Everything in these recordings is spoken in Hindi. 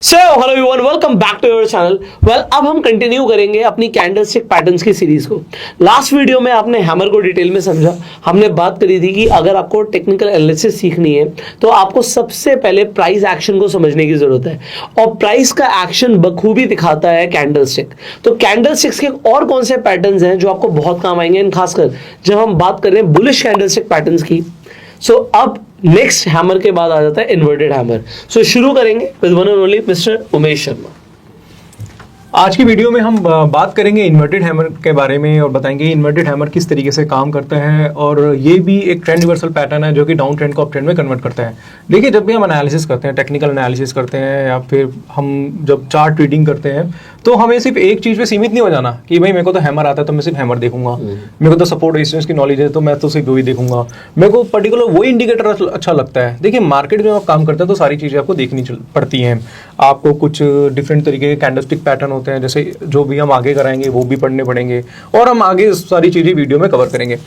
Hello everyone, welcome back to your channel. अब हम कंटिन्यू करेंगे अपनी कैंडलस्टिक पैटर्न्स की सीरीज को। लास्ट वीडियो में आपने हैमर को डिटेल में समझा। हमने बात करी थी कि अगर आपको टेक्निकल एनालिसिस सीखनी है तो आपको सबसे पहले प्राइस एक्शन को समझने की जरूरत है, और प्राइस का एक्शन बखूबी दिखाता है कैंडलस्टिक। तो कैंडलस्टिक्स के और कौन से पैटर्न्स हैं जो आपको बहुत काम आएंगे, खासकर जब हम बात कर रहे हैं बुलिश कैंडलस्टिक पैटर्न्स की। अब नेक्स्ट हैमर के बाद आ जाता है इन्वर्टेड हैमर। शुरू करेंगे with one and only mister Umesh Sharma. आज की वीडियो में हम बात करेंगे इन्वर्टेड हैमर के बारे में और बताएंगे इन्वर्टेड हैमर किस तरीके से काम करता है, और ये भी एक ट्रेंड रिवर्सल पैटर्न है जो कि डाउन ट्रेंड को अप ट्रेंड में कन्वर्ट करता है। देखिए, जब भी हम एनालिसिस करते हैं, टेक्निकल एनालिसिस करते हैं या फिर हम जब चार्ट रीडिंग करते हैं, तो हमें सिर्फ एक चीज़ पे सीमित नहीं हो जाना कि भाई मेरे को तो हैमर आता है तो मैं सिर्फ हैमर देखूंगा, मेरे को तो सपोर्ट रेजिस्टेंस की नॉलेज है तो मैं तो सिर्फ वही देखूंगा, मेरे को पर्टिकुलर वही इंडिकेटर अच्छा लगता है। देखिए, मार्केट में आप काम करते हैं तो सारी चीज़ें आपको देखनी पड़ती हैं। आपको कुछ डिफरेंट तरीके के कैंडलस्टिक पैटर्न होते हैं, जैसे जो भी हम आगे कराएंगे वो भी पढ़ने पड़ेंगे, और हम आगे सारी चीज़ें वीडियो में कवर करेंगे।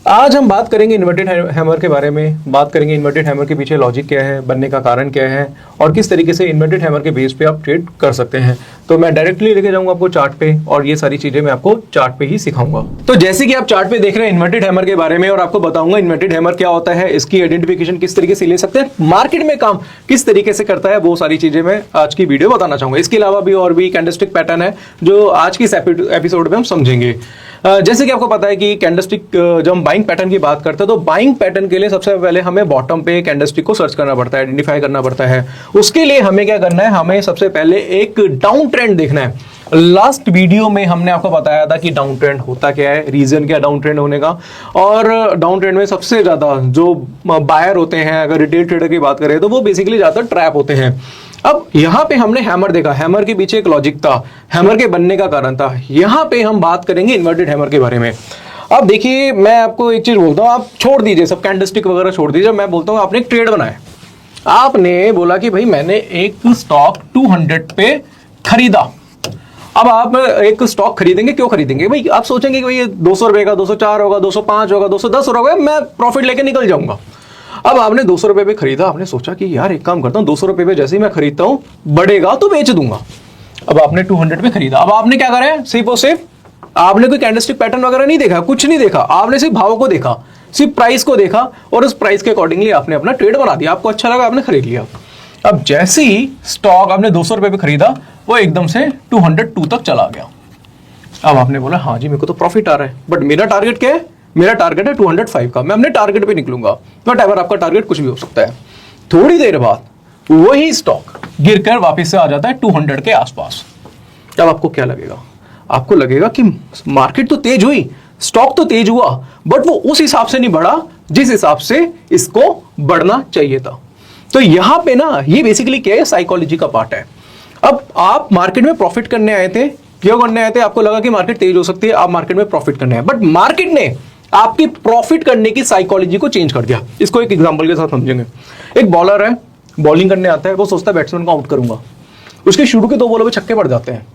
आज हम बात करेंगे इन्वर्टेड हैमर के बारे में, बात करेंगे इन्वर्टेड हैमर के पीछे लॉजिक क्या है, बनने का कारण क्या है, और किस तरीके से इन्वर्टेड हैमर के बेस पे आप ट्रेड कर सकते हैं। तो मैं डायरेक्टली लेके जाऊंगा आपको चार्ट पे, और ये सारी चीजें मैं आपको चार्ट पे ही सिखाऊंगा। तो जैसे कि आप चार्ट पे देख रहे हैं इन्वर्टेड हैमर के बारे में, और आपको बताऊंगा इन्वर्टेड हैमर क्या होता है, इसकी आइडेंटिफिकेशन किस तरीके से ले सकते हैं, मार्केट में काम किस तरीके से करता है, वो सारी चीजें मैं आज की वीडियो बताना चाहूंगा। इसके अलावा भी और भी कैंडलस्टिक पैटर्न है जो आज की एपिसोड में हम समझेंगे। जैसे कि आपको पता है कि कैंडलस्टिक जब हम बाइंग पैटर्न की बात करते हैं तो बाइंग पैटर्न के लिए सबसे पहले हमें बॉटम पे कैंडलस्टिक को सर्च करना पड़ता है, आइडेंटिफाई करना पड़ता है। उसके लिए हमें क्या करना है, हमें सबसे पहले एक डाउन ट्रेंड देखना है। लास्ट वीडियो में हमने आपको बताया था कि डाउन ट्रेंड होता क्या है, रीजन क्या डाउन ट्रेंड होने का, और डाउन ट्रेंड में सबसे ज्यादा जो बायर होते हैं, अगर रिटेल ट्रेडर की बात करें तो वो बेसिकली ज्यादा ट्रैप होते हैं। अब यहां पे हमने हैमर देखा, हैमर के पीछे एक लॉजिक था, हैमर के बनने का कारण था। यहां पे हम बात करेंगे इन्वर्टेड हैमर के बारे में। अब देखिए, मैं आपको एक चीज बोलता हूं, आप छोड़ दीजिए सब कैंडलस्टिक वगैरह छोड़ दीजिए। मैं बोलता हूं आपने एक ट्रेड बनाया, आपने बोला कि भाई मैंने एक स्टॉक 200 पे खरीदा। अब आप एक स्टॉक खरीदेंगे, क्यों खरीदेंगे भाई? आप सोचेंगे कि भाई ये 200 रुपए का, 204 होगा, 205 होगा, 210 होगा, मैं प्रॉफिट लेके निकल जाऊंगा। अब आपने 200 रुपए पे खरीदा, आपने सोचा कि यार एक काम करता हूं, 200 रुपए पे जैसे ही मैं खरीदता हूं बढ़ेगा तो बेच दूंगा। अब आपने 200 पे खरीदा, अब आपने क्या करा है, सिर्फ और सिर्फ आपने कोई कैंडलस्टिक पैटर्न वगैरह नहीं देखा, कुछ नहीं देखा, आपने सिर्फ भाव को देखा, सिर्फ प्राइस को देखा, और उस प्राइस के अकॉर्डिंगली आपने अपना ट्रेड बना दिया। आपको अच्छा लगा, आपने खरीद लिया। अब जैसे ही स्टॉक आपने 200 रुपए पे खरीदा, वो एकदम से 202 तक चला गया। अब आपने बोला हाँ जी मेरे को तो प्रॉफिट आ रहा है, बट मेरा टारगेट क्या है, मेरा टारगेट है 205 का, मैं अपने टारगेट पे निकलूंगा। बट अगर आपका टारगेट कुछ भी हो सकता है। थोड़ी देर बाद वही स्टॉक गिरकर वापस से आ जाता है 200 के आसपास। तब आपको क्या लगेगा? आपको लगेगा कि मार्केट तो तेज हुई, स्टॉक तो तेज हुआ, बट वो उस हिसाब से नहीं बढ़ा जिस हिसाब से इसको बढ़ना चाहिए था। तो यहां पे ना ये बेसिकली क्या है, साइकोलॉजी का पार्ट है। अब आप मार्केट में प्रॉफिट करने आए थे, क्यों करने आए थे? आपको लगा कि मार्केट तेज हो सकती है, आप मार्केट में प्रॉफिट करने आए, बट मार्केट ने आपकी प्रॉफिट करने की साइकोलॉजी को चेंज कर दिया। इसको एक एग्जांपल के साथ समझेंगे। एक बॉलर है, बॉलिंग करने आता है, वो सोचता है बैट्समैन को आउट करूंगा, उसके शुरू के 2 बॉलों पे छक्के पड़ जाते हैं,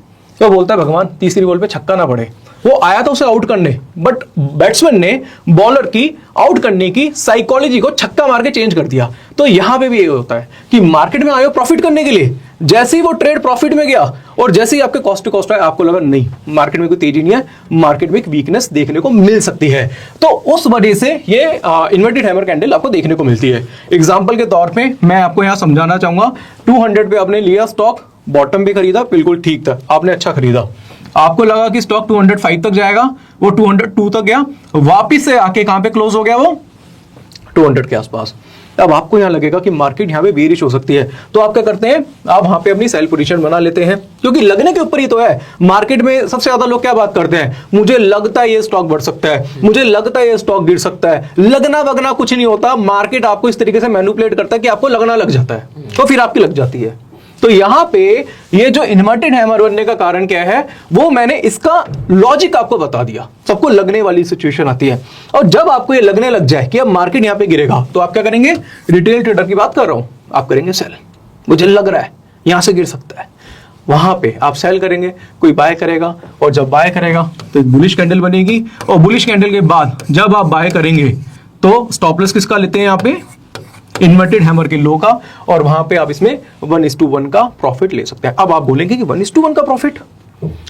तो बोलता है भगवान तीसरी बॉल पे छक्का ना पड़े। वो आया था उसे आउट करने, बट बैट्समैन ने बॉलर की आउट करने की साइकोलॉजी को छक्का मार के चेंज कर दिया। तो यहां पे भी ये होता है कि मार्केट में आए हो प्रॉफिट करने के लिए, जैसे ही वो ट्रेड प्रॉफिट में गया और जैसे ही आपके कॉस्ट टू कॉस्ट है, आपको लगा नहीं मार्केट में कोई तेजी नहीं है, मार्केट में एक वीकनेस देखने को मिल सकती है, तो उस वजह से ये इन्वर्टेड हैमर कैंडल आपको देखने को मिलती है। एग्जांपल के तौर पे मैं आपको यहां समझाना चाहूंगा, 200 पे आपने लिया स्टॉक, बॉटम पे खरीदा, बिल्कुल ठीक था, आपने अच्छा खरीदा। आपको लगा कि स्टॉक 205 तक जाएगा, वो 202 तक गया, वापिस से आके कहां पे क्लोज हो गया, वो 200 के आसपास। अब आपको यहां लगेगा कि मार्केट यहां पे बेरिश हो सकती है, तो आप क्या करते हैं, आप वहां पे अपनी सेल पोजीशन बना लेते हैं, क्योंकि लगने के ऊपर ही तो है। मार्केट में सबसे ज्यादा लोग क्या बात करते हैं, मुझे लगता है ये स्टॉक बढ़ सकता है, मुझे लगता है ये स्टॉक गिर सकता है। लगना वगना कुछ नहीं होता, मार्केट आपको इस तरीके से मैनिपुलेट करता है कि आपको लगना लग जाता है, तो फिर आपकी लग जाती है। तो यहां पे ये जो इन्वर्टेड हैमर बनने का कारण क्या है, वो मैंने इसका लॉजिक आपको बता दिया। सबको लगने वाली सिचुएशन आती है, और जब आपको ये लगने लग जाए कि अब मार्केट यहां पे गिरेगा, तो आप क्या करेंगे, रिटेल ट्रेडर की बात कर रहा हूं, आप करेंगे सेल। मुझे लग रहा है यहां से गिर सकता है, वहां पे आप सेल करेंगे, कोई बाय करेगा, और जब बाय करेगा तो बुलिश कैंडल बनेगी, और बुलिश कैंडल के बाद जब आप बाय करेंगे तो स्टॉप लॉस किसका लेते हैं, यहां पे इन्वर्टेड हैमर के लो का, और वहां पे आप इसमें 1:1 का प्रॉफिट ले सकते हैं। अब आप बोलेंगे कि 1:1 का प्रॉफिट,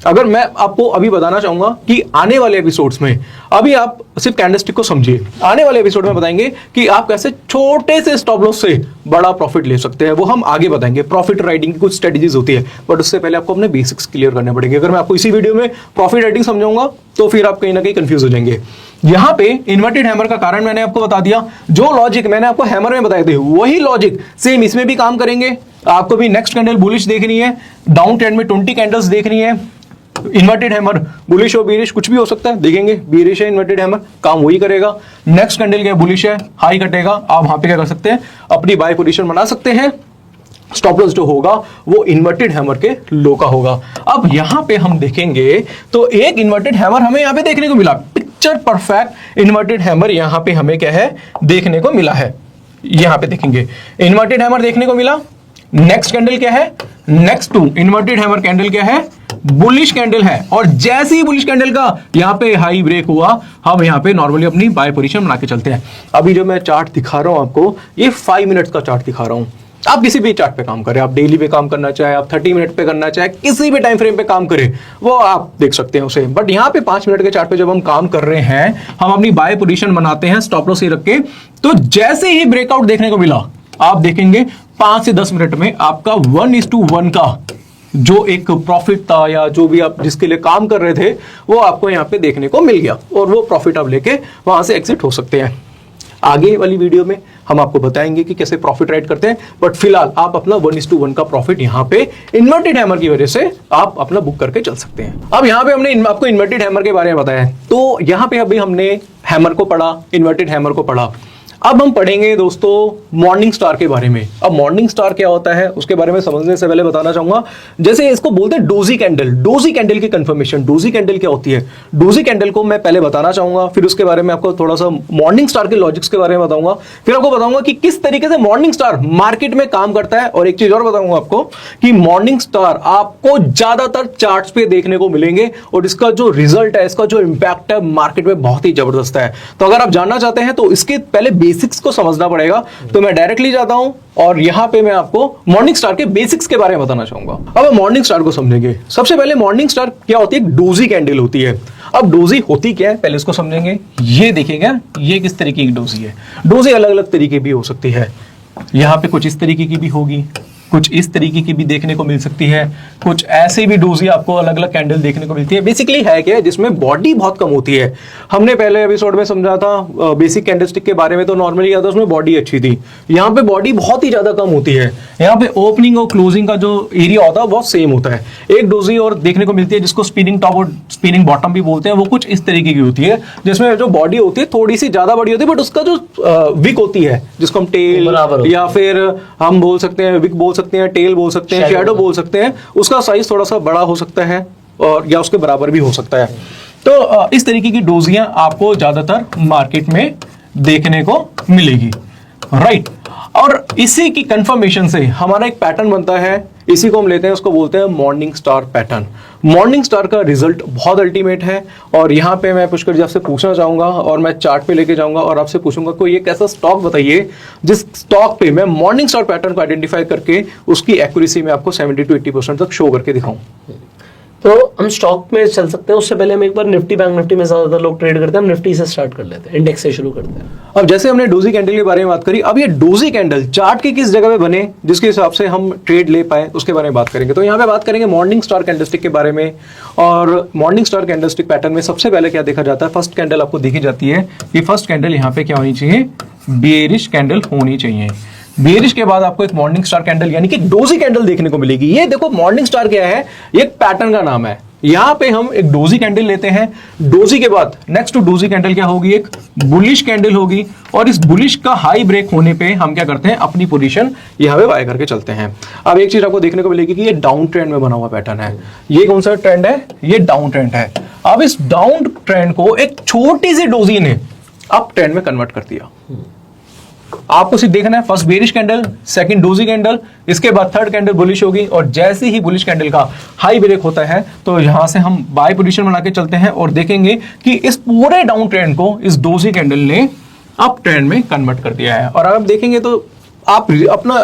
अगर मैं आपको अभी बताना चाहूंगा कि आने वाले एपिसोड्स में, अभी आप सिर्फ कैंडलस्टिक को समझिए, आने वाले एपिसोड में बताएंगे कि आप कैसे छोटे से स्टॉप लॉस से बड़ा प्रॉफिट ले सकते हैं, वो हम आगे बताएंगे। प्रॉफिट राइटिंग की कुछ स्ट्रेटजीज होती है, बट उससे पहले आपको अपने बेसिक्स क्लियर करने पड़ेंगे। अगर मैं आपको इसी वीडियो में प्रॉफिट राइटिंग समझाऊंगा तो फिर आप कहीं ना कहीं कंफ्यूज हो जाएंगे। यहां पे इन्वर्टेड हैमर का कारण मैंने आपको बता दिया, जो लॉजिक मैंने आपको हैमर में बताए थे वही लॉजिक सेम इसमें भी काम करेंगे। आपको भी नेक्स्ट कैंडल बुलिश देखनी है, डाउन ट्रेंड में 20 कैंडल्स देखनी है। इन्वर्टेड हैमर बुलिश हो बीरिश कुछ भी हो सकता है, देखेंगे बीरिश है इन्वर्टेड हैमर, काम वही करेगा। नेक्स्ट कैंडल क्या बुलिश है, हाई कटेगा, आप वहां पे क्या कर सकते हैं, अपनी बाय पोजीशन बना सकते हैं। स्टॉप लॉस जो होगा वो इन्वर्टेड हैमर के लो का होगा। अब यहां पे हम देखेंगे तो एक इन्वर्टेड हैमर हमें यहां पे देखने को मिला, पिक्चर परफेक्ट इन्वर्टेड हैमर यहां पे हमें क्या है देखने को मिला है। यहां पे देखेंगे इन्वर्टेड हैमर देखने को मिला। नेक्स्ट कैंडल क्या है, next to inverted hammer candle क्या है, बुलिश कैंडल है, और जैसे ही बुलिश कैंडल का यहां पे हाई ब्रेक हुआ, हम यहां पे नॉर्मली अपनी बाय पोजीशन बना के चलते हैं। अभी जो मैं चार्ट दिखा रहा हूं आपको, ये 5 मिनट्स का चार्ट दिखा रहा हूं। आप किसी भी चार्ट पे काम करें, आप डेली पे काम करना चाहे, आप 30 मिनट पे करना चाहे, किसी भी टाइम फ्रेम पे काम करें, वो आप देख सकते हैं उसे। बट यहाँ पे 5 मिनट के चार्ट पे जब हम काम कर रहे हैं, हम अपनी बाय पोजीशन बनाते हैं स्टॉप लॉस ही रख के, तो जैसे ही ब्रेकआउट देखने को मिला, आप देखेंगे 5 से 10 मिनट में आपका 1:1 का जो एक प्रॉफिट था, या जो भी आप जिसके लिए काम कर रहे थे, वो आपको यहाँ पे देखने को मिल गया, और वो प्रॉफिट आप लेके वहां से एग्जिट हो सकते हैं। आगे वाली वीडियो में हम आपको बताएंगे कि कैसे प्रॉफिट राइट करते हैं, बट फिलहाल आप अपना 1:1 का प्रॉफिट यहाँ पे इन्वर्टेड हैमर की वजह से आप अपना बुक करके चल सकते हैं। अब यहाँ पे हमने आपको इन्वर्टेड हैमर के बारे में बताया है, तो यहाँ पे अभी हमने हैमर को पढ़ा, इन्वर्टेड हैमर को पढ़ा। अब हम पढ़ेंगे दोस्तों मॉर्निंग स्टार के बारे में। अब मॉर्निंग स्टार क्या होता है उसके बारे में समझने से पहले बताना चाहूंगा, जैसे इसको बोलते हैं डोजी कैंडल। डोजी कैंडल की कंफर्मेशन, डोजी कैंडल क्या होती है, डोजी कैंडल को मैं पहले बताना चाहूंगा, फिर उसके बारे में आपको थोड़ा सा मॉर्निंग स्टार के लॉजिक्स के बारे में बताऊंगा, फिर आपको बताऊंगा कि किस तरीके से मॉर्निंग स्टार मार्केट में काम करता है। और एक चीज और बताऊंगा आपको कि मॉर्निंग स्टार आपको ज्यादातर चार्ट्स पे देखने को मिलेंगे, और इसका जो रिजल्ट है, इसका जो इंपैक्ट है मार्केट में बहुत ही जबरदस्त है। तो अगर आप जानना चाहते हैं तो इसके पहले बेसिक्स को समझना पड़ेगा। तो मैं डायरेक्टली जाता हूं और यहां पे मैं आपको मॉर्निंग स्टार के बेसिक्स के बारे में बताना चाहूंगा। अब हम मॉर्निंग स्टार को समझेंगे। सबसे पहले मॉर्निंग स्टार क्या होती है, एक डोजी कैंडल होती है। अब डोजी होती क्या है पहले इसको समझेंगे। ये देखिएगा, ये किस तरीके की डोजी है। डोजी अलग अलग तरीके भी हो सकती है, यहां पे कुछ इस तरीके की भी होगी, कुछ इस तरीके की भी देखने को मिल सकती है, कुछ ऐसे भी डोजी आपको अलग अलग कैंडल देखने को मिलती है। बेसिकली है क्या, जिसमें बॉडी बहुत कम होती है। हमने पहले एपिसोड में समझा था बेसिक कैंडलस्टिक के बारे में, तो नॉर्मली क्या था उसमें बॉडी अच्छी थी। यहाँ पे बॉडी बहुत ही ज्यादा कम होती है। यहाँ पे ओपनिंग और क्लोजिंग का जो एरिया होता है बहुत सेम होता है। एक डोजी और देखने को मिलती है जिसको स्पिनिंग टॉप और स्पिनिंग बॉटम भी बोलते हैं, वो कुछ इस तरीके की होती है, जिसमें जो बॉडी होती है थोड़ी सी ज्यादा बड़ी होती है, बट उसका जो विक होती है, जिसको हम टेल या फिर हम बोल सकते हैं विक बोल सकते हैं, टेल बोल सकते हैं, शैडो बोल सकते हैं, उसका साइज थोड़ा सा बड़ा हो सकता है और या उसके बराबर भी हो सकता है। तो इस तरीके की डोजियां आपको ज्यादातर मार्केट में देखने को मिलेगी, राइट। और इसी की कंफर्मेशन से हमारा एक पैटर्न बनता है, इसी को हम लेते हैं, उसको बोलते हैं morning star pattern. Morning star का रिजल्ट बहुत अल्टीमेट है, और यहाँ पे मैं पुष्कर जी आपसे पूछना चाहूंगा, और मैं चार्ट पे लेके जाऊंगा और आपसे पूछूंगा कोई एक ऐसा स्टॉक बताइए जिस स्टॉक पे मैं मॉर्निंग स्टार पैटर्न को आइडेंटिफाई करके उसकी एक्यूरेसी में आपको 70 to 80% तक शो करके दिखाऊं। तो हम स्टॉक में चल सकते हैं, उससे पहले हम एक बार निफ्टी बैंक निफ्टी में ज्यादातर लोग ट्रेड करते हैं, हम निफ्टी से स्टार्ट कर लेते हैं, इंडेक्स से शुरू करते हैं। अब जैसे हमने डोजी कैंडल के बारे में बात करी, अब ये डोजी कैंडल चार्ट के किस जगह पे बने जिसके हिसाब से हम ट्रेड ले पाए उसके बारे में बात करेंगे। तो यहाँ पे बात करेंगे मॉर्निंग स्टार कैंडलस्टिक के बारे में। और मॉर्निंग स्टार कैंडलस्टिक पैटर्न में सबसे पहले क्या देखा जाता है, फर्स्ट कैंडल आपको देखी जाती है कि फर्स्ट कैंडल यहाँ पे क्या होनी चाहिए, बेयरिश कैंडल होनी चाहिए। बेयरिश के बाद आपको एक मॉर्निंग स्टार कैंडल यानी कि डोजी कैंडल देखने को मिलेगी। ये देखो मॉर्निंग स्टार क्या है, ये एक पैटर्न का नाम है। यहां पे हम एक डोजी कैंडल लेते हैं, डोजी के बाद नेक्स्ट टू डोजी कैंडल क्या होगी, एक बुलिश कैंडल होगी, और इस बुलिश का हाई ब्रेक होने पे हम क्या करते हैं, अपनी पोजीशन यहां पे बाय करके चलते हैं। अब एक चीज आपको देखने को मिलेगी कि ये डाउन ट्रेंड में बना हुआ पैटर्न है। ये कौन सा ट्रेंड है, ये डाउन ट्रेंड है। अब इस डाउन ट्रेंड को एक छोटी सी डोजी ने अप ट्रेंड में कन्वर्ट कर दिया। आपको सिर्फ देखना है, first bearish candle, second doji candle, इसके बाद थर्ड कैंडल बुलिश होगी, और जैसे ही बुलिश कैंडल का हाई ब्रेक होता है तो यहां से हम बाय पोजीशन बना के चलते हैं और देखेंगे कि इस पूरे डाउन ट्रेंड को इस डोजी कैंडल ने अप ट्रेंड में कन्वर्ट कर दिया है। और अगर आप देखेंगे तो आप अपना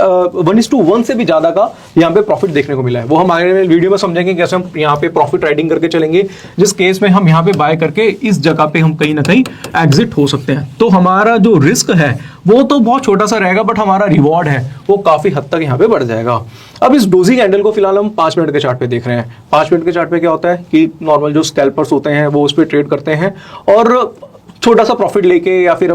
1:1 से भी ज्यादा का यहाँ पे प्रॉफिट देखने को मिला है। वो हम आगे वीडियो में समझेंगे कैसे हम यहाँ पे प्रॉफिट राइडिंग करके चलेंगे, जिस केस में हम यहाँ पे बाय करके इस जगह पे हम कहीं ना कहीं एग्जिट हो सकते हैं। तो हमारा जो रिस्क है वो तो बहुत छोटा सा रहेगा, बट हमारा रिवॉर्ड है वो काफी हद तक यहाँ पे बढ़ जाएगा। अब इस डोजी कैंडल को फिलहाल हम 5 मिनट के चार्ट पे देख रहे हैं। 5 मिनट के चार्ट पे क्या होता है कि नॉर्मल जो स्कैल्पर्स होते हैं वो उस पर ट्रेड करते हैं और छोटा सा प्रॉफिट लेके या फिर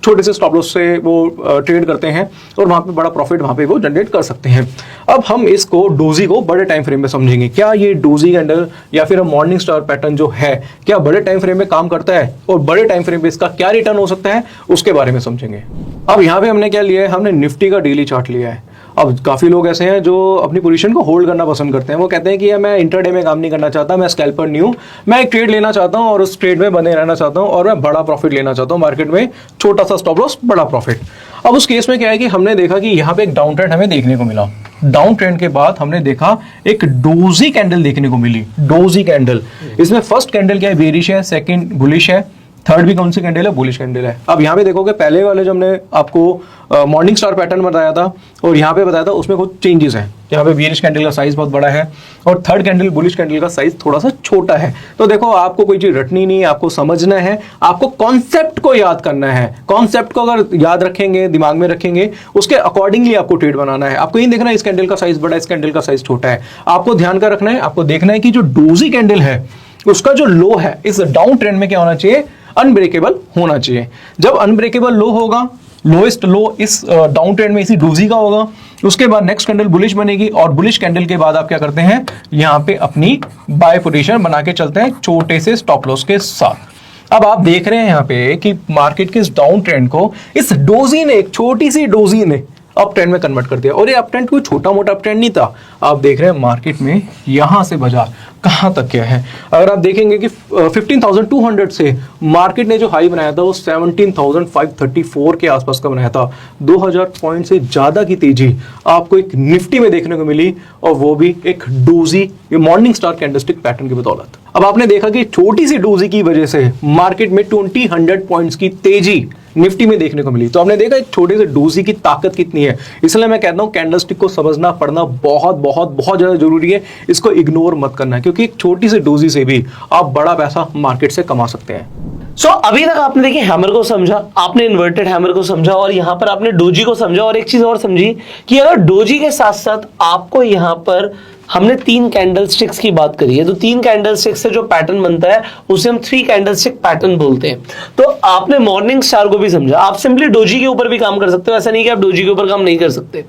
छोटे से स्टॉप लॉस से वो ट्रेड करते हैं और वहां पे बड़ा प्रॉफिट वहां पे वो जनरेट कर सकते हैं। अब हम इसको डोजी को बड़े टाइम फ्रेम में समझेंगे। क्या ये डोजी कैंडल या फिर मॉर्निंग स्टार पैटर्न जो है क्या बड़े टाइम फ्रेम में काम करता है और बड़े टाइम फ्रेम पे इसका क्या रिटर्न हो सकता है उसके बारे में समझेंगे। अब यहाँ पे हमने क्या लिया है, हमने निफ्टी का डेली चार्ट लिया है। अब काफी लोग ऐसे हैं जो अपनी पोजीशन को होल्ड करना पसंद करते हैं। वो कहते हैं कि मैं इंटरडे में काम नहीं करना चाहता, मैं स्कैल्पर नहीं हूं, मैं एक ट्रेड लेना चाहता हूं और उस ट्रेड में बने रहना चाहता हूं और मैं बड़ा प्रॉफिट लेना चाहता हूं मार्केट में, छोटा सा स्टॉप लॉस बड़ा प्रॉफिट। अब उस केस में क्या है कि हमने देखा कि यहाँ पे एक डाउन ट्रेंड हमें देखने को मिला। डाउन ट्रेंड के बाद हमने देखा एक डोजी कैंडल देखने को मिली। डोजी कैंडल, इसमें फर्स्ट कैंडल क्या है, बेरिश है, सेकंड बुलिश है, थर्ड भी कौन सी कैंडल है, बुलिश कैंडल है। अब यहाँ पे देखोगे पहले वाले जो हमने आपको मॉर्निंग स्टार पैटर्न बताया था और यहाँ पे बताया था उसमें कुछ चेंजेस हैं। यहाँ पे बेरिश कैंडल का साइज बहुत बड़ा है और थर्ड कैंडल बुलिश कैंडल का साइज थोड़ा सा छोटा है। तो देखो आपको कोई चीज रटनी नहीं, आपको समझना है, आपको कॉन्सेप्ट को याद करना है। कॉन्सेप्ट को अगर याद रखेंगे, दिमाग में रखेंगे, उसके अकॉर्डिंगली आपको ट्रेड बनाना है। आपको ये देखना है इस कैंडल का साइज बड़ा है, इस कैंडल का साइज छोटा है। आपको ध्यान का रखना है, आपको देखना है कि जो डोजी कैंडल है उसका जो लो है इस डाउन ट्रेंड में क्या होना चाहिए, अनब्रेकेबल होना चाहिए। जब अनब्रेकेबल लो होगा, लोएस्ट लो इस डाउन ट्रेंड में इसी डोजी का होगा, उसके बाद नेक्स्ट कैंडल बुलिश बनेगी और बुलिश कैंडल के बाद आप क्या करते हैं, यहां पे अपनी बाय पोजीशन बना के चलते हैं छोटे से स्टॉप लॉस के साथ। अब आप देख रहे हैं यहां पे कि मार्केट के इस डाउन ट्रेंड को इस डोजी ने, एक छोटी सी डोजी ने अप ट्रेंड में कन्वर्ट कर दिया। और ये अप ट्रेंड कोई छोटा मोटा अप ट्रेंड नहीं था। आप देख रहे हैं मार्केट में यहां से बाजार कहां तक गया है। अगर आप देखेंगे कि 15,200 से मार्केट ने जो हाई बनाया था वो 17,534 के आसपास का बनाया था। 2000 पॉइंट से ज्यादा की तेजी आपको एक निफ्टी में देखने को मिली और वो भी एक doji morning star candlestick pattern की बदौलत। अब आपने देखा कि छोटी सी डोजी की वजह से मार्केट में 200 पॉइंट्स की तेजी निफ्टी में देखने को मिली। तो आपने देखा एक छोटे से डोजी की ताकत कितनी है। इसलिए मैं कहता हूं कैंडलस्टिक को समझना पढ़ना बहुत बहुत बहुत ज्यादा जरूरी है। इसको इग्नोर मत करना क्योंकि एक छोटी सी डोजी से भी आप बड़ा पैसा मार्केट से कमा सकते हैं। सो अभी तक आपने देखिए हैमर को समझा, आपने इन्वर्टेड हैमर को समझा और यहां पर आपने डोजी को समझा। और एक चीज और समझी कि अगर डोजी के साथ साथ आपको यहां पर हमने 3 कैंडल स्टिक्स की बात करी है, तो 3 कैंडल स्टिक्स से जो पैटर्न बनता है उसे हम 3 कैंडल स्टिक पैटर्न बोलते हैं। तो आपने मॉर्निंग स्टार को भी समझा। आप सिंपली डोजी के ऊपर भी काम कर सकते हो, ऐसा नहीं कि आप डोजी के ऊपर काम नहीं कर सकते।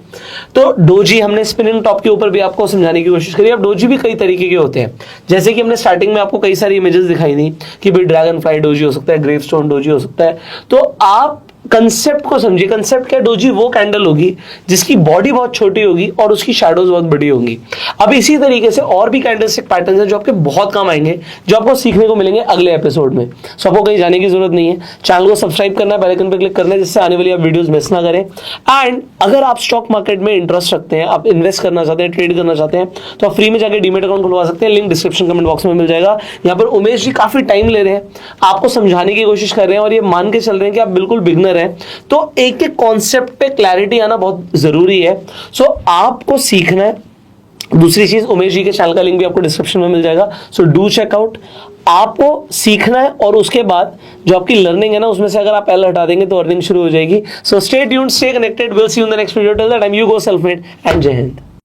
तो डोजी हमने स्पिनिंग टॉप के ऊपर भी आपको समझाने की कोशिश करी। अब डोजी भी कई तरीके के होते हैं, जैसे कि हमने स्टार्टिंग में आपको कई सारी इमेजेस दिखाई दी कि भाई ड्रैगन फ्लाई डोजी हो सकता है, ग्रेवस्टोन डोजी हो सकता है। तो आप कंसेप्ट को समझिए। कंसेप्ट क्या, डोजी वो कैंडल होगी जिसकी बॉडी बहुत छोटी होगी और उसकी शैडोज बहुत बड़ी होंगी। अब इसी तरीके से और भी कैंडलस्टिक पैटर्न्स हैं जो आपके बहुत काम आएंगे, जो आपको सीखने को मिलेंगे अगले एपिसोड में। सो आपको कहीं जाने की जरूरत नहीं है, चैनल को सब्सक्राइब करना है, बेल आइकन पर क्लिक करना है जिससे आने वाली आप वीडियोस मिस ना करें। एंड अगर आप स्टॉक मार्केट में इंटरेस्ट रखते हैं, आप इन्वेस्ट करना चाहते हैं, ट्रेड करना चाहते हैं, तो आप फ्री में जाकर डीमेट अकाउंट खुलवा सकते हैं। लिंक डिस्क्रिप्शन कमेंट बॉक्स में मिल जाएगा। यहाँ पर उमेश जी काफी टाइम ले रहे हैं, आपको समझाने की कोशिश कर रहे हैं और ये मान के चल रहे हैं कि आप बिल्कुल बिगनर हैं। तो एक एक कॉन्सेप्ट पे क्लैरिटी आना बहुत जरूरी है। सो आपको सीखना है। दूसरी चीज, उमेश जी के चैनल का लिंक भी आपको डिस्क्रिप्शन में मिल जाएगा। So do check out. आपको सीखना है और उसके बाद जो आपकी लर्निंग है ना, उसमें से अगर आप पहले हटा देंगे तो अर्निंग शुरू हो जाएगी। So stay tuned, stay connected, will see you in the next video. Till that time, you go self made and जय हिंद।